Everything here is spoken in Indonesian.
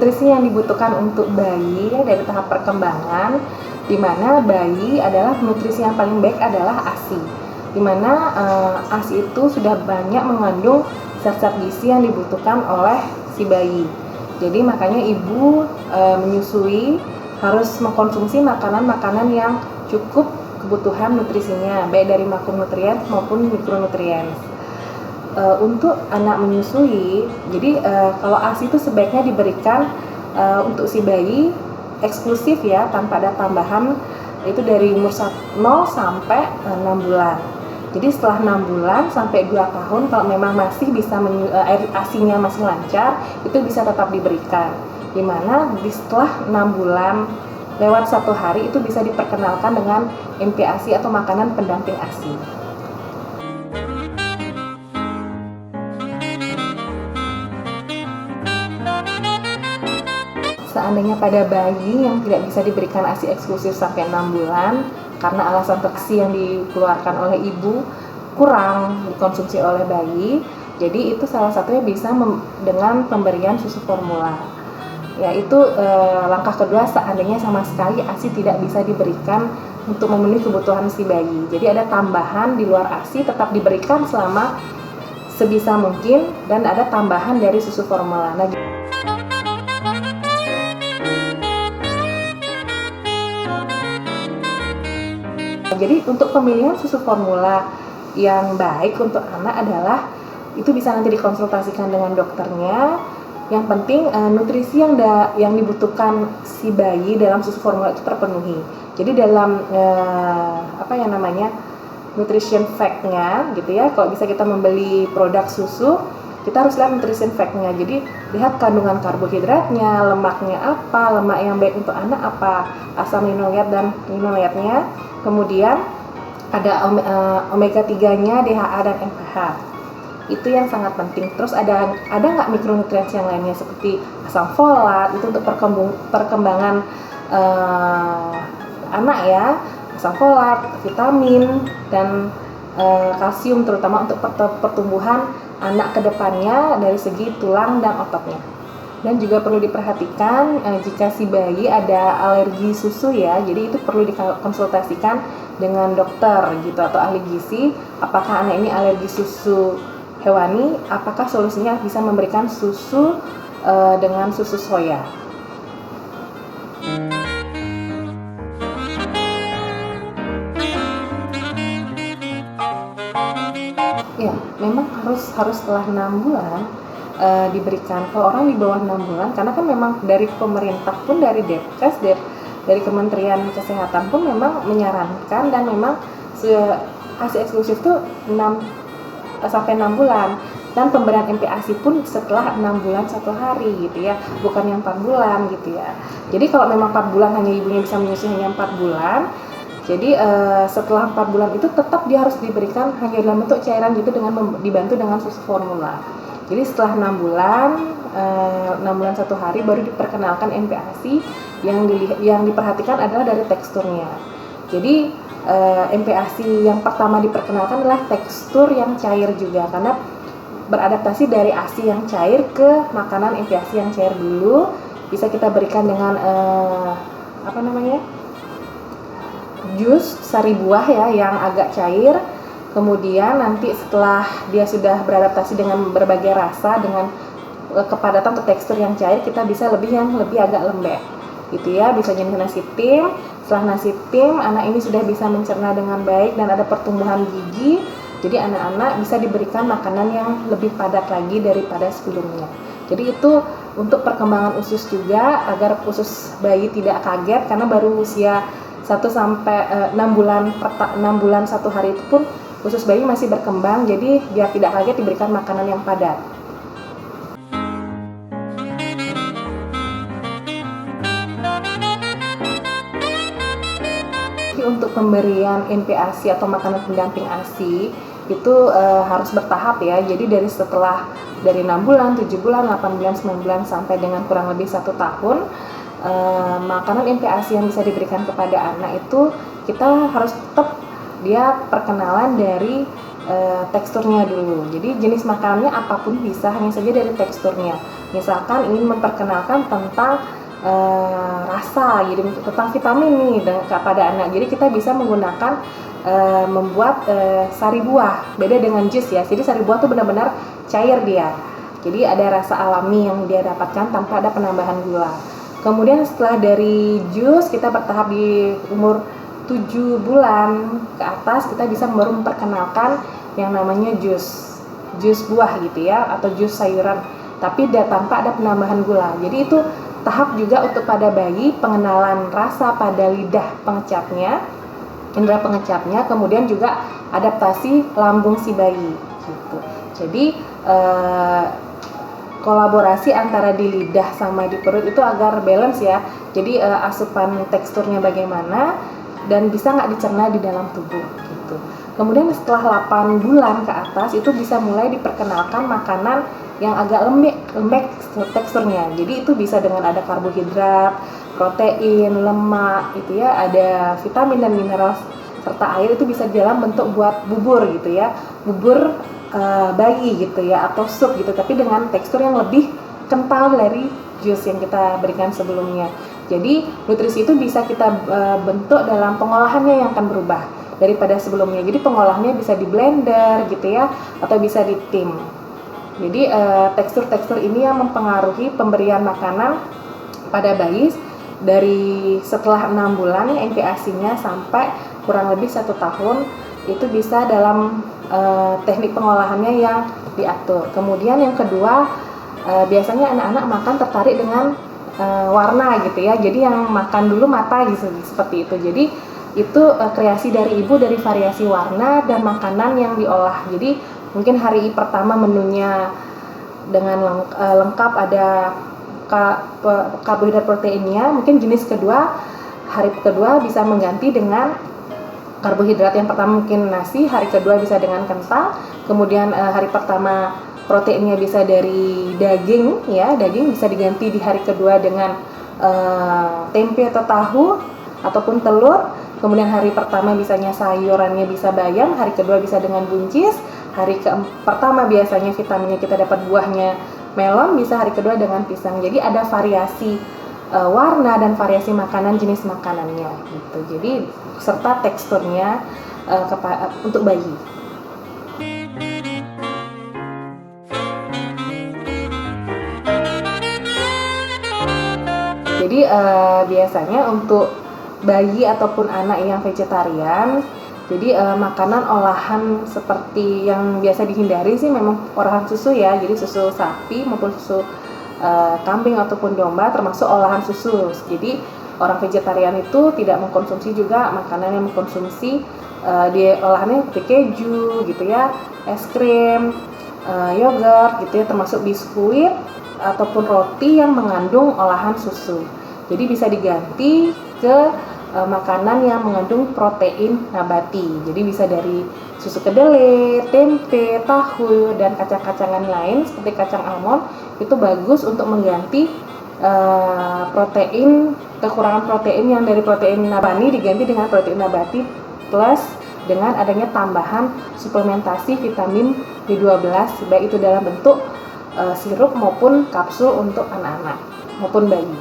nutrisi yang dibutuhkan untuk bayi dari tahap perkembangan, di mana bayi adalah nutrisi yang paling baik adalah ASI, di mana ASI itu sudah banyak mengandung zat-zat gizi yang dibutuhkan oleh si bayi. Jadi makanya ibu menyusui harus mengkonsumsi makanan-makanan yang cukup kebutuhan nutrisinya, baik dari makronutrien maupun mikronutrien. Untuk anak menyusui, jadi kalau ASI itu sebaiknya diberikan untuk si bayi eksklusif ya, tanpa ada tambahan, itu dari umur 0 sampai 6 bulan. Jadi setelah 6 bulan sampai 2 tahun, kalau memang masih bisa air ASI-nya masih lancar, itu bisa tetap diberikan. Dimana setelah 6 bulan lewat 1 hari itu bisa diperkenalkan dengan MPASI atau makanan pendamping ASI. Seandainya pada bayi yang tidak bisa diberikan ASI eksklusif sampai 6 bulan karena alasan tertentu yang dikeluarkan oleh ibu kurang dikonsumsi oleh bayi, jadi itu salah satunya bisa dengan pemberian susu formula. Yaitu langkah kedua seandainya sama sekali ASI tidak bisa diberikan untuk memenuhi kebutuhan si bayi. Jadi ada tambahan di luar ASI tetap diberikan selama sebisa mungkin, dan ada tambahan dari susu formula. Nah, jadi untuk pemilihan susu formula yang baik untuk anak adalah itu bisa nanti dikonsultasikan dengan dokternya. Yang penting nutrisi yang dibutuhkan si bayi dalam susu formula itu terpenuhi. Jadi dalam nutrition fact-nya gitu ya. Kalau bisa kita membeli produk susu, kita harus lihat nutrition fact-nya. Jadi lihat kandungan karbohidratnya, lemaknya apa, lemak yang baik untuk anak apa, asam linoleat dan linoleatnya. Kemudian ada omega 3-nya, DHA dan NPH. Itu yang sangat penting. Terus ada nggak mikronutrien yang lainnya seperti asam folat, itu untuk perkembangan anak ya, asam folat, vitamin dan kalsium terutama untuk pertumbuhan anak kedepannya dari segi tulang dan ototnya. Dan juga perlu diperhatikan jika si bayi ada alergi susu ya, jadi itu perlu dikonsultasikan dengan dokter gitu atau ahli gizi, apakah anak ini alergi susu hewani, apakah solusinya bisa memberikan susu dengan susu soya. Ya, memang harus setelah 6 bulan diberikan. Kalau orang di bawah 6 bulan, karena kan memang dari pemerintah pun, dari Depkes, dari Kementerian Kesehatan pun memang menyarankan, dan memang ASI eksklusif itu 6 bulan, dan pemberian MPASI pun setelah 6 bulan 1 hari gitu ya, bukan yang 4 bulan gitu ya. Jadi kalau memang 4 bulan hanya ibunya bisa menyusui hanya 4 bulan, jadi setelah 4 bulan itu tetap dia harus diberikan hanya dalam bentuk cairan gitu, dengan dibantu dengan susu formula. Jadi setelah 6 bulan 1 hari baru diperkenalkan MPASI. Yang diperhatikan adalah dari teksturnya. Jadi MPASI yang pertama diperkenalkan adalah tekstur yang cair juga, karena beradaptasi dari ASI yang cair ke makanan MPASI yang cair dulu. Bisa kita berikan dengan jus sari buah ya yang agak cair. Kemudian nanti setelah dia sudah beradaptasi dengan berbagai rasa, dengan kepadatan atau tekstur yang cair, kita bisa lebih agak lembek gitu ya, bisa jenis nasi tim. Setelah nasi tim, anak ini sudah bisa mencerna dengan baik dan ada pertumbuhan gigi, jadi anak-anak bisa diberikan makanan yang lebih padat lagi daripada sebelumnya. Jadi itu untuk perkembangan usus juga, agar usus bayi tidak kaget, karena baru usia 1 sampai 6 bulan 1 hari itu pun usus bayi masih berkembang, jadi biar tidak kaget diberikan makanan yang padat. Untuk pemberian MPASI atau makanan pendamping ASI itu harus bertahap ya. Jadi dari 6 bulan, 7 bulan, 8 bulan, 9 bulan sampai dengan kurang lebih 1 tahun, makanan MPASI yang bisa diberikan kepada anak itu kita harus tetap dia perkenalan dari teksturnya dulu. Jadi jenis makanannya apapun bisa, hanya saja dari teksturnya. Misalkan ingin memperkenalkan tentang rasa, jadi tentang vitamin nih pada anak. Jadi kita bisa menggunakan membuat sari buah, beda dengan jus ya. Jadi sari buah tuh benar-benar cair dia. Jadi ada rasa alami yang dia dapatkan tanpa ada penambahan gula. Kemudian setelah dari jus, kita bertahap di umur 7 bulan ke atas, kita bisa baru memperkenalkan yang namanya jus buah gitu ya, atau jus sayuran, tapi tanpa ada penambahan gula. Jadi itu tahap juga untuk pada bayi, pengenalan rasa pada lidah pengecapnya, indera pengecapnya, kemudian juga adaptasi lambung si bayi gitu. Jadi kolaborasi antara di lidah sama di perut itu agar balance ya. Jadi asupan teksturnya bagaimana dan bisa nggak dicerna di dalam tubuh gitu. Kemudian setelah 8 bulan ke atas itu bisa mulai diperkenalkan makanan yang agak lembek teksturnya. Jadi itu bisa dengan ada karbohidrat, protein, lemak gitu ya, ada vitamin dan mineral serta air. Itu bisa dalam bentuk buat bubur gitu ya, bubur bayi gitu ya, atau sup gitu, tapi dengan tekstur yang lebih kental dari jus yang kita berikan sebelumnya. Jadi nutrisi itu bisa kita bentuk dalam pengolahannya yang akan berubah daripada sebelumnya. Jadi pengolahannya bisa di blender gitu ya, atau bisa di tim. Jadi tekstur-tekstur ini yang mempengaruhi pemberian makanan pada bayi dari setelah 6 bulan ya, NPASI-nya sampai kurang lebih 1 tahun. Itu bisa dalam teknik pengolahannya yang diatur. Kemudian yang kedua, biasanya anak-anak makan tertarik dengan warna gitu ya. Jadi yang makan dulu mata gitu, seperti itu. Jadi itu kreasi dari ibu, dari variasi warna dan makanan yang diolah. Jadi mungkin hari pertama menunya dengan lengkap ada karbohidrat proteinnya. Mungkin jenis kedua, hari kedua bisa mengganti dengan karbohidrat. Yang pertama mungkin nasi, hari kedua bisa dengan kentang. Kemudian hari pertama proteinnya bisa dari daging ya, daging bisa diganti di hari kedua dengan tempe atau tahu ataupun telur. Kemudian hari pertama bisanya sayurannya bisa bayam, hari kedua bisa dengan buncis. Hari pertama biasanya vitaminnya kita dapat buahnya melon, bisa hari kedua dengan pisang. Jadi ada variasi warna dan variasi makanan, jenis makanannya gitu. Jadi serta teksturnya untuk bayi. Jadi biasanya untuk bayi ataupun anak yang vegetarian, jadi makanan olahan seperti yang biasa dihindari sih memang olahan susu ya. Jadi susu sapi maupun susu kambing ataupun domba termasuk olahan susu. Jadi orang vegetarian itu tidak mengkonsumsi juga makanan yang mengkonsumsi dia olahannya seperti keju gitu ya, es krim, yogurt gitu ya, termasuk biskuit ataupun roti yang mengandung olahan susu. Jadi bisa diganti ke makanan yang mengandung protein nabati. Jadi bisa dari susu kedelai, tempe, tahu, dan kacang-kacangan lain seperti kacang almond. Itu bagus untuk mengganti protein, kekurangan protein yang dari protein nabati diganti dengan protein nabati plus dengan adanya tambahan suplementasi vitamin B12, baik itu dalam bentuk sirup maupun kapsul untuk anak-anak maupun bayi.